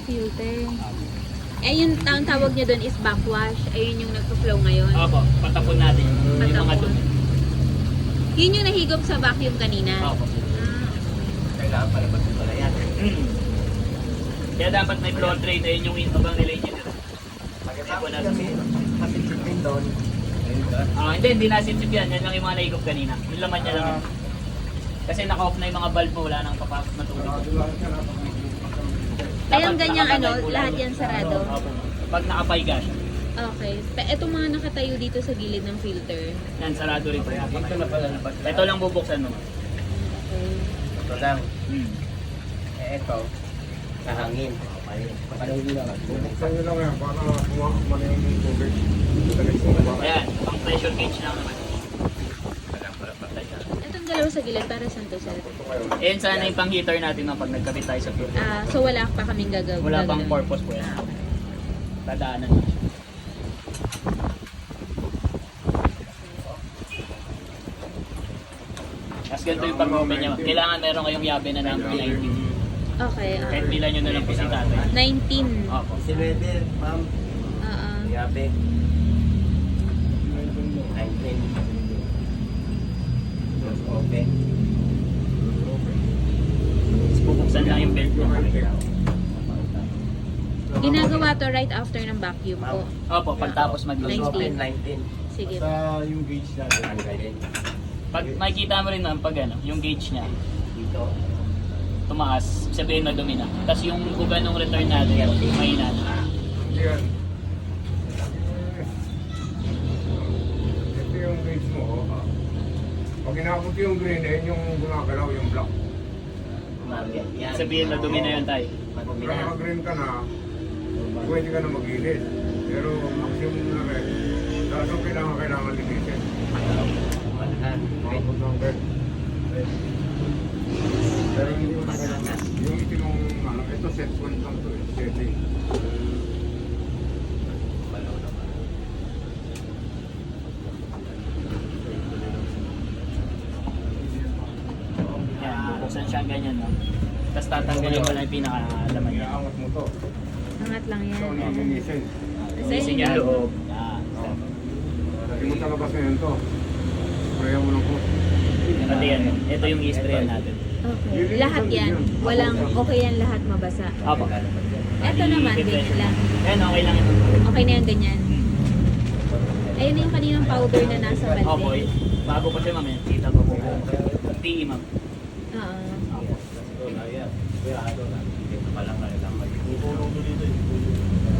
filter. Eh, yung tawag nyo doon is backwash. Ayun yung nagpo-flow ngayon. Opo, patapon natin yung mga Patapon. dumi. Yun yung nahigop sa vacuum kanina. Opo. Kailangan pala pala yan. Kaya dapat may flow drain, ayun yung ibang related. Pagkatapos kasi, masisip din doon. Hindi nasisip yan. Yan lang yung mga nahigop kanina. Yung laman niya lang. Kasi naka-off na yung mga valve mo, wala nang papasok na tubig. Ay, ang Dapat ganyang nakabay ano, po lahat lang. yan sarado. Opo. Pag nakapayga siya, Okay. Itong mga nakatayo dito sa gilid ng filter. yan, sarado rin po. Dito na pala labas. Ito lang bubuksan mo. Okay. Ito lang. Hmm. Ito, nahangin. Bubuksan nyo lang yan para kumakumana yung tubig. Ayan, pang pressure gauge lang naman. Itong dalawa sa gilid, para saan to, sir? Ayan sana yung pang heater natin no, pag nagkabit tayo sa filter. So wala pa kaming gagawin. Wala pang purpose po yan. Tadaanan lang siya. Tapos ganito yung pag-open niya. Kailangan meron kayong yabe na number 19. Okay. Kahit bilan nyo na lang po si tatay. 19. Opo. Si Weber, ma'am, yabe. 19. Open. Tapos bubuksan lang yung belt niya. Ginagawa to right after ng vacuum po. Opo, pagtapos mag-load. 19. Open 19. Sige. Sa yung gauge natin. Tanggalin. Pag makikita mo rin naman pag ano, yung gauge niya, Dito. tumaas, sabihin na dumi na. Tapos yung buga ng return natin, mahina na. Yan. Ito yung gauge mo. Pag inabot yung green, eh, yung gumagalaw, yung black. Yan. Sabihin na dumi na yun tayo. Madumi Pag na. naka-green ka na, pwede ka na mag-ilis. Pero maximum na rin. Tapos ang kailangan linisin. Malahan. Makapot ng bed. Pero hindi mo na yung itinong, ano, ito set point lang to, setting. Yan, bubuksan siya ganyan, no? Tapos tatanggalin mo lang yung pinakalaman niya. Iaangat mo to. Angat lang yan. So, linisin. Sisig yung loob. Yan. Lagi mo sa labas ngayon to. Sprayan mo lang po. Pati yan, ito yung i-sprayan natin. Okay. Lahat yan. Walang okay yan lahat mabasa. Opo. Ito naman, ganyan lang. Ayan, okay lang ito. Okay na yan ganyan. Ayun na yung kaninang powder na nasa Opo, balde. bago pa siya mamaya, kita pa po. PE ma'am. Oo.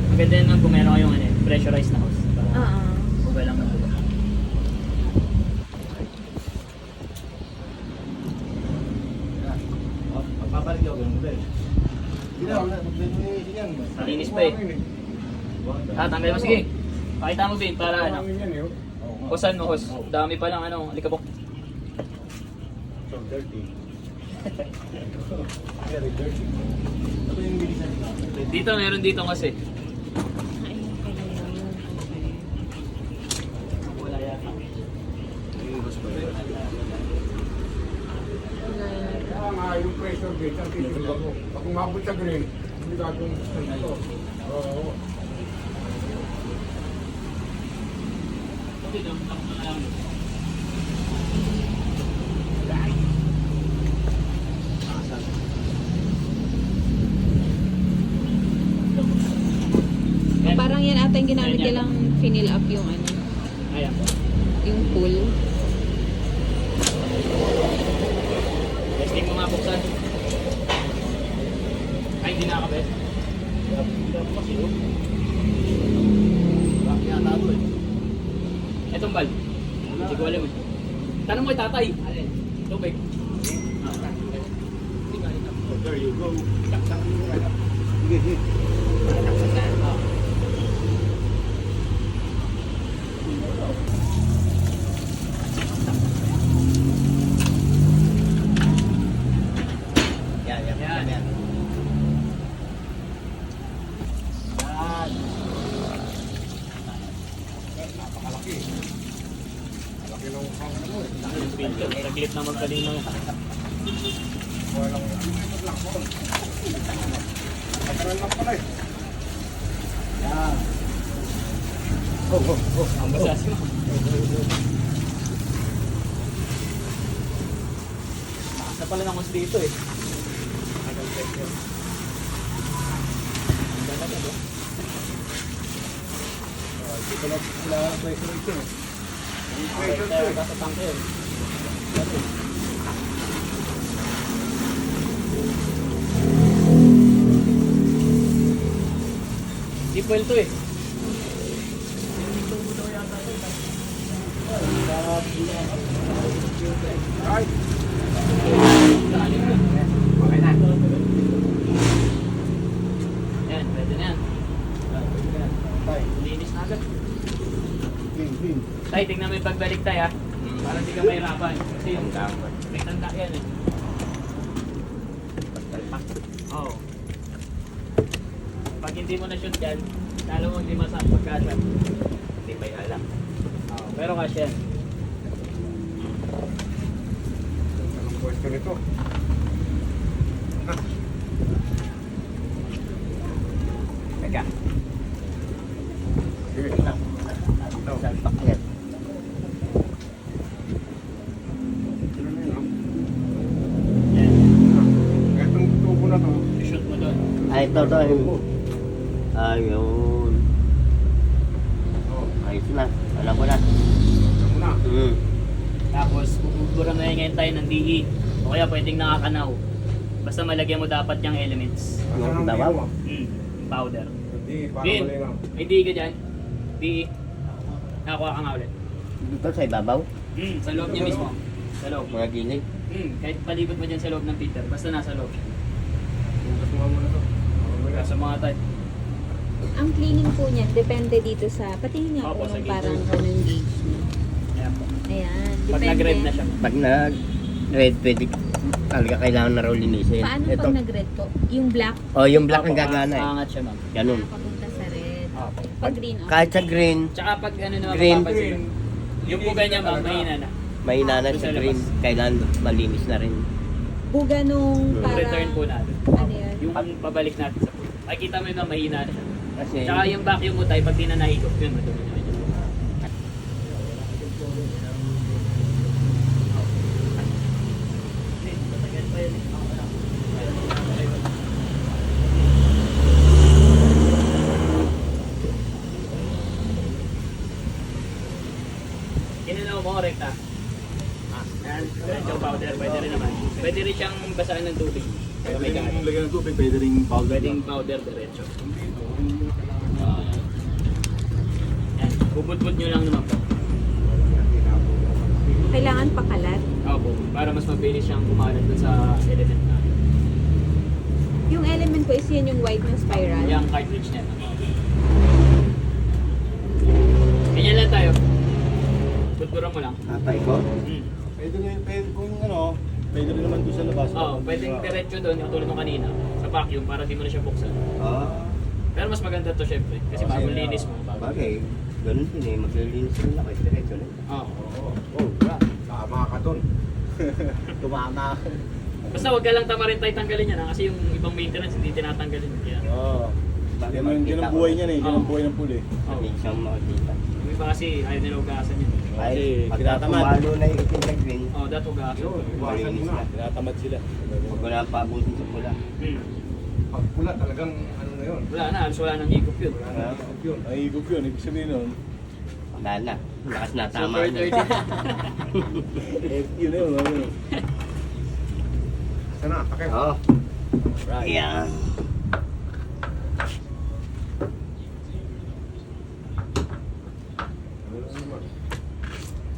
Maganda yun ma'am kung meron kayong ano, pressurized na hose. Oo. Buga lang na buga. Malinis pa eh. Tanggal mo, sige. Pakita mo din para ano. Hosan mo, hos. Dami pa lang ano, alikabok. So dirty. Dito, meron dito kasi. Ayun pala yun. Wala yata. Kaya nga yung pressure gauge ang titignan mo. Pag umabot sa green, hindi ka itong ito. Oo. Parang yan ata yung ginamit Ayan yan. nilang fill up yung ano, Ayan po. yung pool. Testing mo nga buksan. Ay, hindi nakakabit. Itong valve. Hindi ko alam eh. Tanong mo kay tatay. Tubig. There you go. Yan, yan, yan. Yan. Napakalaki. Malaki ng pang ano eh. Yung filter. Saglit na magkalino yan. Walang, ano lang po. Yan lang pala eh. Yan. Ang basa si Ma'am. Lakas na pala ng hose dito eh. Tagal pressure. Ang ganda na ba? Hindi ko lang sila pressure ito. Pressure tayo sa tangke eh. Deep well to eh. Ay, Okay na. Yan, pwede na yan. Tay. Linis na agad. Clean. Tay, tingnan mo yung pagbalik tayo ha. Para hindi ka mahirapan. Kasi yung may tanda yan eh. Oo. Pag hindi mo na-shoot yan, lalo mo hindi masaan pagkasat. Hindi pa alam. Oo, pero kasi yan. anong pwesto nito? Teka. Sige. Ito. Salpak yan. Ano na yun, Yan. Itong tubo na to. I-shoot mo doon. Ay, ito. Ayun. Oh, Ayos na. Alam ko na. alam mo na. Tapos, bubura na ngayon tayo ng DE. O kaya pwedeng nakakanaw. Basta malagyan mo dapat yung elements. Asan ang Dabaw? dito mo? Powder. Hindi, para Din, malinaw. may DE ka dyan. DE. Nakakuha ka nga ulit. Dito sa ibabaw. Sa loob niya mismo. Sa loob. Mga gilid. Kahit palibot mo dyan sa loob ng Peter, basta nasa loob siya. Bukas mo muna to. Kaya sa mga tayo. Ang cleaning po niyan, depende dito sa, patingin niya Opo, ako sa nung gauge. parang anong gauge niya. Ayan po. Ayan, Pag depende. nag-red na siya. Pag nag-red, pwede talaga kailangan na raw linisin. Paano Ito. pag nag-red po? Yung black, Oh, yung black ang Opo, gagana eh. aangat siya ma'am. Ganun. papunta sa red. Opo. Pag green, okay. Kahit sa green, Tsaka pag ano naman Green. mapapansin, yung buga niya ma'am, mahina na. mahina na sa green. Kailangan malinis na rin. Buga nung Yung parang... Return po natin. Ano yan? Yung pabalik natin sa pool. Makikita mo yun na mahina na siya. Kasi, Tsaka yung vacuum mo tayo, pag di na nahigop yun, madumi na yun. Kinanaw mo, rekta. Yan, diretso powder, pwede rin naman. Pwede rin siyang basahin ng tubig. Pero may gamit. Lagyan ng tubig, pwede rin powder. Pwedeng powder diretso. Yan, bubud-bud nyo lang naman po. Kailangan pakalat. Opo, para mas mabilis siyang kumalat dun sa element natin. Yung element ko is yan yung white na spiral. Yung cartridge niya. Ganyan lang tayo. Budburan mo lang. kapay ko. Pwede rin, kung ano, pwede rin naman doon sa labas. Oo, pwedeng diretso doon, yung tulad nung kanina, sa vacuum para di mo na siya buksan. Ah, Pero mas maganda to syempre, kasi bagong linis mo. bagay. Ganun din eh. Maglilinis rin ako. Diretso na. Oo. Oh, tama ka dun. Tumama. Basta wag ka lang tamarin tayo tanggalin yan, kasi yung ibang maintenance hindi tinatanggalin. Kaya, Oo. Yan ang buhay niyan eh. Yan ang buhay ng pool eh. Oo. Hindi siyang makikita. yung iba kasi ayaw nila ugasan yun. Ay, pagka tinatamad. pumalo na yung itim na green, Oo, dapat ugasan. Yun, iwasan mo na. Tinatamad sila. huwag ko na paabutin sa pula. Pag pula talagang ano na yun. Wala na, halos wala nang higop yun. Wala na ikot yun. Ang higop yun, ibig sabihin nun, Wala na. Lakas na tama. Super dirty. yun na yun. Ano yun. Sana, takip. Oo. Right. Yeah.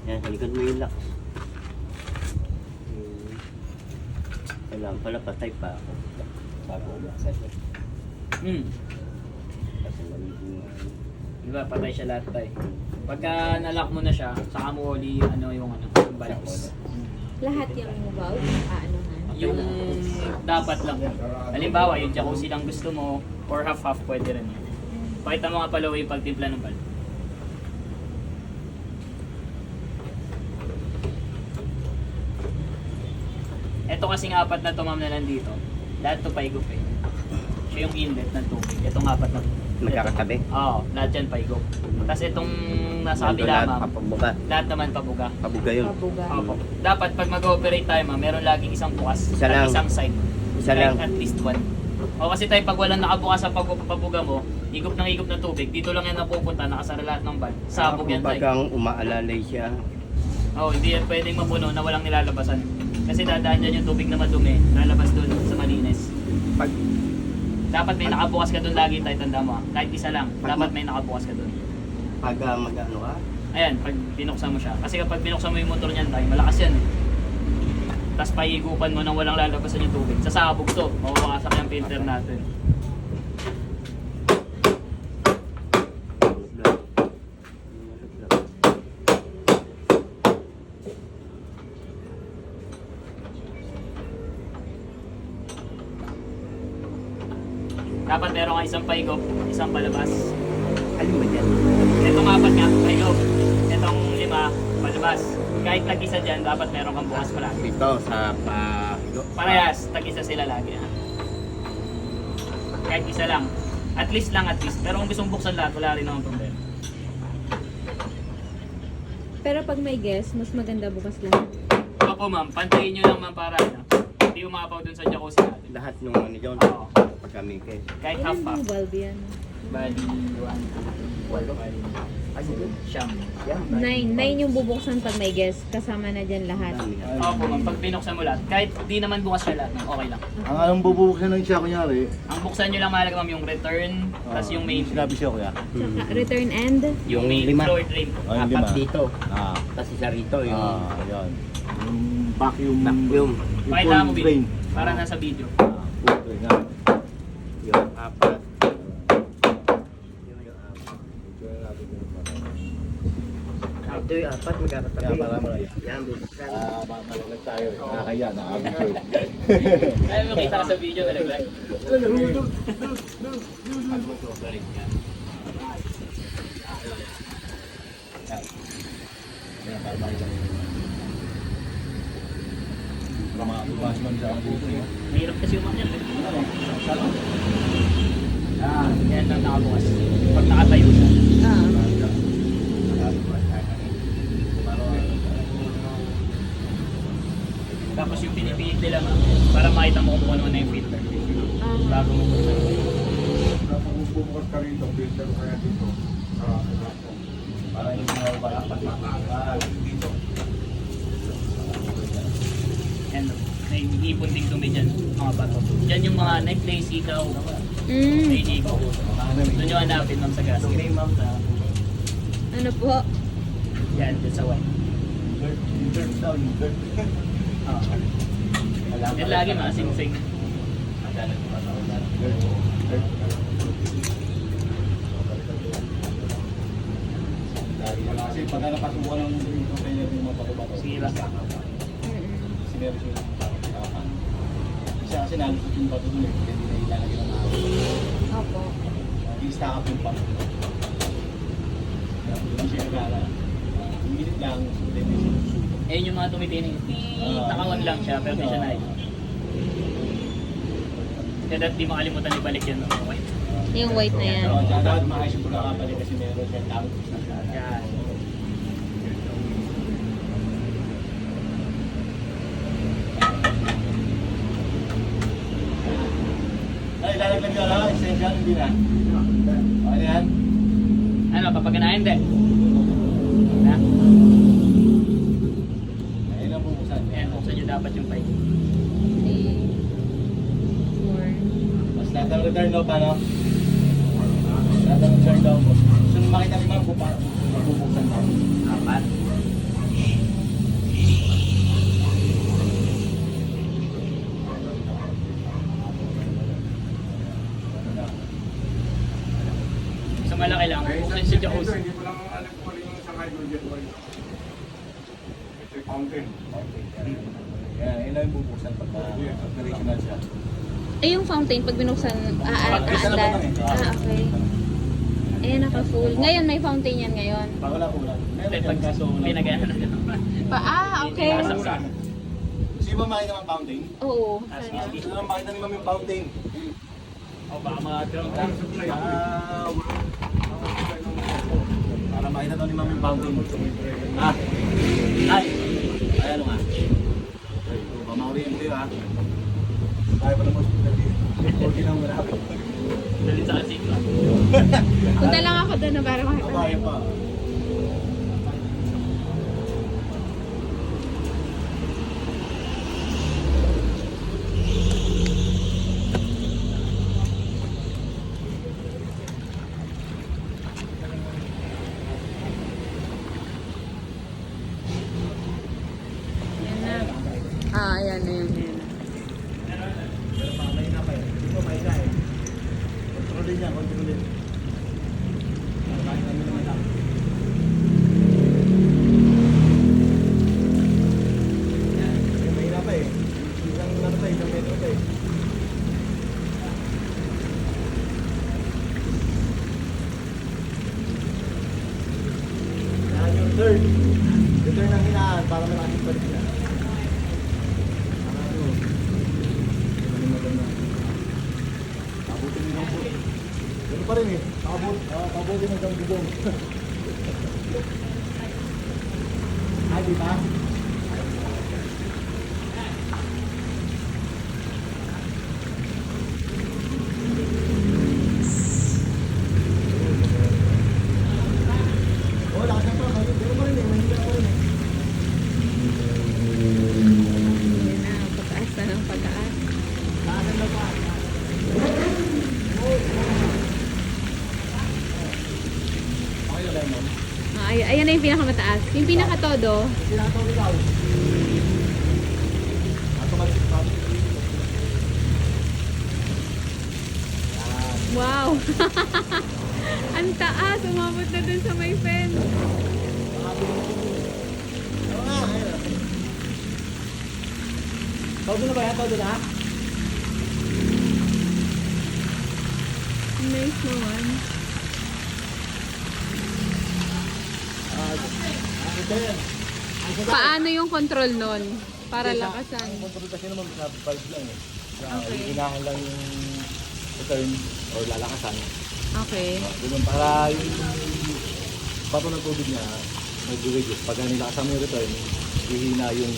Yan, sa likod mo yung locks. Kailangan pala patay pa ako. Bago umakit. Kasi magiging Diba, patay siya lahat tayo. Pagka nalock mo na siya, saka mo uli ano yung bulbs. Lahat yung valve, ano nga. Yung dapat lang. Halimbawa, yung jacuzzi lang gusto mo, or half-half pwede rin yun. Pakita mo nga pala yung pagtimpla ng bulb. Ito kasing apat na to ma'am na nandito. Lahat to paigop eh. Siya yung inlet ng tubig. Itong apat na. Magkakatabi. Oo, lahat yan paigop. Tapos itong nasa Nandun kabila lahat, ma'am, papabuka. lahat naman pabuga. Pabuga yun. Pabuga. Opo. Dapat pag mag-ooperate tayo ma'am, meron laging isang bukas Isa at lang. isang side. Isa Kahit lang. at least one. O kasi tayo pag walang nakabukas sa pabuga mo, higop ng tubig, dito lang yan napupunta, nakasara lahat ng valve. Sabog yan tayo. Bagang umaalalay siya. Oo, hindi yan pwedeng mapuno na walang nilalabasan. Kasi dadaan dyan yung tubig na madumi, lalabas doon sa malinis. Pag Dapat may nakabukas ka doon lagi tayo, tanda mo. Kahit isa lang, Pag- dapat may nakabukas ka doon. mag-ano ka, Ayan, pag binuksan mo siya. Kasi kapag binuksan mo yung motor niyan tayo, malakas yan. Tapos paigupan mo nang walang lalabasan yung tubig. Sasabog to, mawawasak yung filter natin. Dapat meron ka isang paigop, isang palabas. alin ba dyan? Itong apat nga, paigop. Itong 5, palabas. Kahit tag-isa dyan, dapat meron kang bukas palagi. Dito sa Parehas, tag-isa sila lagi. Ha? Kahit isa lang. At least lang, at least. Pero kung gusto mong buksan lahat, wala rin akong problema. Pero pag may guest, mas maganda bukas lang. Opo ma'am, pantayin nyo lang ma'am para hindi umapaw dun sa jacuzzi natin. lahat ng ano yun. Oo. Pagkamike. Kahit half Ilan half. yung bulb yan? Bali, 1, 2, Ay, yun. siyam. Yan. 9 yung bubuksan pag may guest. Kasama na dyan lahat. Dami yan. Opo ma'am, pag binuksan mo lahat, kahit di naman bukas siya lahat, ma'am, okay lang. Ang anong bubuksan ng siya, kunyari, Ang buksan nyo lang mahalaga ma'am, yung return, tas yung main. sinabi siya kuya. Tsaka return end. Yung main 5. floor drain. Ay, yung Apat 5. dito. Ah, Tapos isa rito yung yan. Yung vacuum. vacuum. Yung Pakita mo, full Bill. drain. Para nasa video. Full drain nga. Yung 4. Ito yung 4 magkakatabi. Kaya para mo lang. Yan, bubuksan. Malalag tayo. Nakakaya, nakakabigay. Ay, makita ka sa video, nalaglag. Yan, para makita mo. Para makabas man sa dito. Mahirap kasi umakyan. Yan lang nakabukas. Pag nakatayo siya. Ah. Tapos yung pinipihit nila ma'am, para makita mo kung ano na yung filter. Bago mo buksan. Kapag bubukas ka rito, filter ko kaya dito. Para hindi mo mababa. Dito. Yan, may ipon din dumi dyan, mga bato. Dyan yung mga necktie, sikaw, Mm. nainigo. Doon yung hanapin ma'am sa gasket. Ano po? Yan, dyan sa white. Dirt daw, yung dirt. Yan lagi mga sing-sing. Kasi pag napasukan ng container yung mga bato-bato. Sira. Mm-mm. Sinero sila. Kasi nalusot yung bato dun eh. Hindi na ilalagay ng mga. Opo. I-stack up yung pump. Hindi siya nagala. Inginit lang. Hindi siya susunod. Ayun yung mga tumitining. Nakawan lang siya, pero di siya na Kaya dapat di makalimutan ibalik yun. Okay. Yung white na yan. Tsaka dapat maayos yung pagkakabalik kasi meron siya tawag. Yan. Ay, lalaglag nyo lang. Extension, hindi na. Okay na yan? Ano, papaganahin din. Ha? Ayun ang bubuksan. Ayan, buksan nyo dapat yung pipe. 3, 4. Mas lahat ng return daw, paano? Lahat ng return daw. Gusto nyo makita ni ma'am kung paano magbubuksan daw. 4. Sa malaki lang, buksan si Jacuzzi. Hindi ko lang alam kung ano yung sa hydrogen oil. Ito yung fountain. Yan, yun lang yung bubuksan pag operational siya. Eh, yung fountain, pag binuksan, Pag-isa na aandar. lang eh. Okay. Eh, naka-full. Ngayon, may fountain yan ngayon. Pag wala ulan. Hindi, pag pinagana na Okay. Nasaksak. Gusto nyo ba makita ng fountain? Oo. Ah, Sana. Gusto nyo makita ni ma'am yung fountain? O baka mga drone lang. Para makita daw ni Mami Fountain. Ah. Ay. Ay, ano nga? Pamawiin ko yun, ha? Kaya pa naman dito. Okay na marami. Dalit sa kasikla. Punta lang ako doon na para makita. Kaya pa. Yan na. Ah, ayan na yun. Pero mamay na pa eh. Dito may ka eh. Kontrolin niya, kontrolin. Kahit kami naman lang. Yan, may na pa eh. Isang ano pa eh, isang metro pa eh. Yan yung third. Yung third ang hinaan para malaking balik na. Abutin mo po. Ganun pa rin eh. Abutin hanggang bubong. Ay, di ba? Oh, lakas na pa. Ganun pa rin eh. Mahirap pa rin eh. Yan na, pataas na ng pataas. Lakas na pa. Okay na lang, ma'am. Ah, ayan na yung pinakamataas. Yung pinakatodo, Sinatawag ikaw. Automatic stop. Yan. wow! Ang taas, umabot na dun sa may fence. Oo nga, ayun. Todo na ba yan? Todo na? Nice naman. Ito yan. Paano yung control nun? Para Ang lakasan. control kasi naman sa valve lang eh. Okay. Hinahan lang yung return or lalakasan. Okay. Ganun, para yung bato ng tubig niya mag-reduce. Pag nilakasan mo yung return, hihina yung...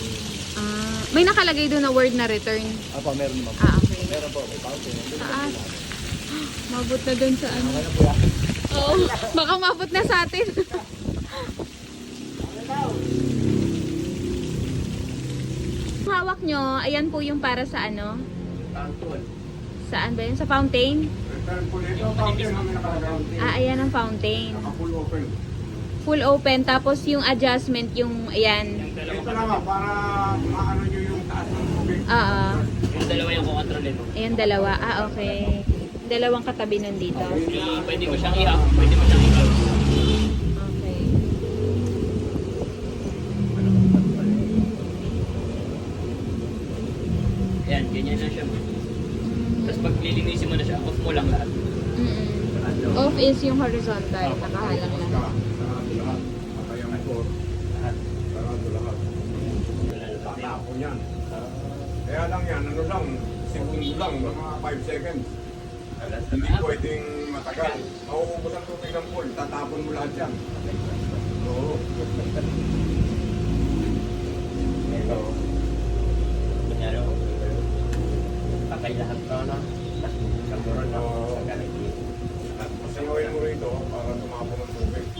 Ah, may nakalagay doon na word na return. Apa, meron naman po. Ah, okay. Meron po, may fountain. Taas. Mabot na dun sa ano. Okay na po yan. Oo, baka mabot na sa atin. Hawak nyo, ayan po yung para sa ano? Tantuan. Saan ba yun? Sa fountain? Return po nito, fountain namin nakalagay. Ah, ayan ang fountain. Naka-full open. Full open, tapos yung adjustment, yung ayan. Ito naman, para maano nyo yung taas ng tubig. Ah, Yung dalawa yung kukontrolin mo. ayan dalawa. Ah, okay. Dalawang katabi nun dito. Pwede mo siyang i-up, pwede mo siyang i-close. Okay. Ayan, ganyan na siya. Tapos pag lilinisin mo na siya, off mo lang lahat. Mm-mm. Off is yung horizontal, nakahalang lang. Sarado lahat. Patay ang motor. Sarado lahat. Tatapon yan. Kaya lang yan, ano lang, segundo lang, mga 5 seconds. Hindi pwedeng matagal. Mauubos ang tubig ng pool, tatapon mo lahat yan. Oo. Ito. Kunyari, patay lahat to, no? Tapos kamuron na sa galit.